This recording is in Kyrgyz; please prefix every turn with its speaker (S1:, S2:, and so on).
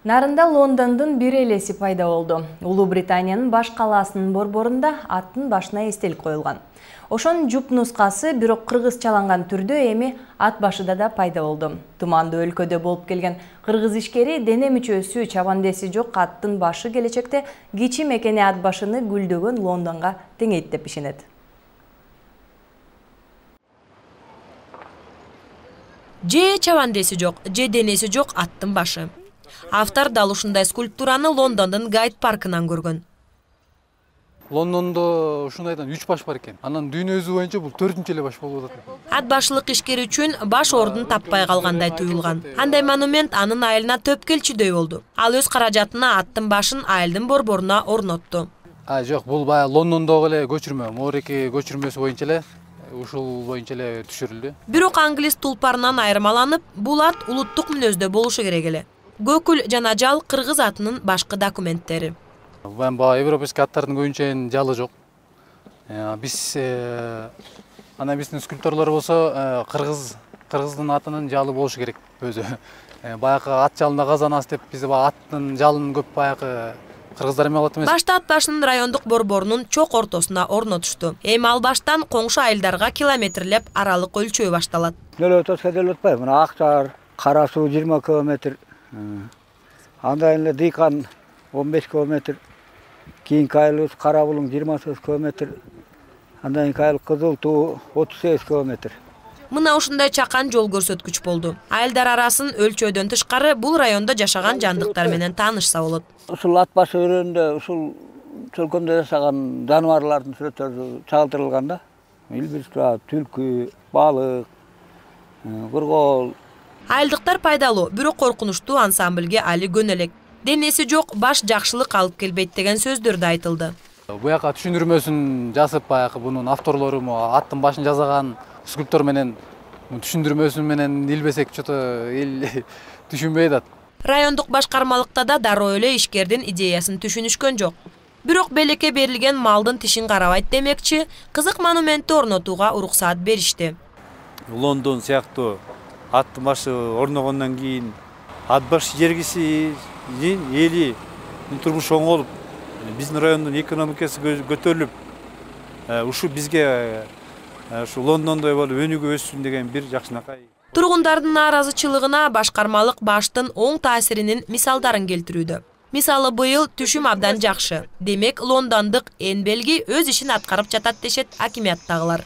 S1: Нарында Лондондун бир элеси пайда болду. Улуу Британиянын баш калаасынын борборунда аттын башына эстелик коюлган. Ошонун жуп нускасы бирок кыргызчаланган түрдө эми ат башыда да пайда болду. Тумандуу өлкөдө болуп келген кыргыз ишкери дене мүчөсү чабандеси жок аттын башы келечекте кичи мекени ат башыны гүлдөгөн Лондонго теңейт деп ишенет.
S2: Же чабандеси жок, же денеси жок аттын башы. Автор дал ушундай скульптураны Лондондун Гайд паркынан көргөн.
S3: Лондондо ушундайдан 3 баш бар экен. Анан дүйнө өзү боюнча бул 4-эле баш болуп атат.
S2: Ат башылык ишкер үчүн баш ордун таппай калгандай туюлган. Андай монумент анын айылына төп келчүдөй болду. Ал өз каражатына аттын башын айылдын борборуна орнотту.
S3: Жок, бул баягы Лондондогу эле көчүрмө, Мореки көчүрмөсү боюнча эле ушул боюнча эле түшүрүлдү.
S2: Бирок англис тулпарынан айырмаланып, бул ат улуттук мүнөздө болушу керек эле. Gökül жана жал кыргыз атынын башкы документтери.
S3: Европейский аттардын көбүнчө жалы жок. Биз биздин скульпторлор болсо кыргыздын атынын жалы болушу керек өзү. Баягы ат жалында казанас деп биз аттын жалын көп баягы кыргыздар эме алат эмес.
S2: Башта ат башынын райондук борборунун чок ортосуна орнотушту. Эми ал баштан коңшу айылдарга километрлеп аралык өлчөө башталат.
S4: Нөлөтөскө делип атпайбы? Мына Акчар, Кара Суу 20 км. Анда эле Дыйкан 15 км, кийинки айылыбыз Кара Булуң 28 км, андан кийин айыл Кызыл Туу 38 км.
S2: Мына ушундай чакан жол көрсөткүч болду. Айылдар арасын өлчөөдөн тышкары бул райондо жашаган жандыктар менен таанышса болот.
S4: Ушул ат башы өрөөнүндө ушул чөлкөмдө жашаган жаныбарлардын сүрөттөрү чагылдырылган да. Илбирс, түлкү, балык, кургол.
S2: Айылдыктар пайдалуу, бирок коркунучтуу ансамблге али көнөлөк. Денеси жок баш жакшылык алып келбейт деген сөздөр да айтылды.
S3: Буяка түшүндүрмөсүн жасып баягы бунун авторлору аттын башын жасаган скульптор менен түшүндүрмөсүн менен илбесек чото эл түшүнбөй атат.
S2: Райондук башкармалыкта да дароо эле ишкердин идеясын түшүнүшкөн жок. Бирок белекке берилген малдын тишин карабайт демекчи, кызык монументти орнотууга уруксаат беришти.
S5: Лондон сыяктуу аттын башы орногондон кийин ат баш жергиси эли турмушу оңолуп, биздин райондун экономикасы көтөрүлүп, ушу бизге ушу Лондондой болуп өнүгүп өссүн деген бир жакшынакай.
S2: Тургундардын нааразычылыгына башкармалык баштын оң таасиринин мисалдарын келтирүүдө. Мисалы быйыл түшүм абдан жакшы. Демек Лондондук Энбелги өз ишин аткарып жатат дешет акимияттагылар.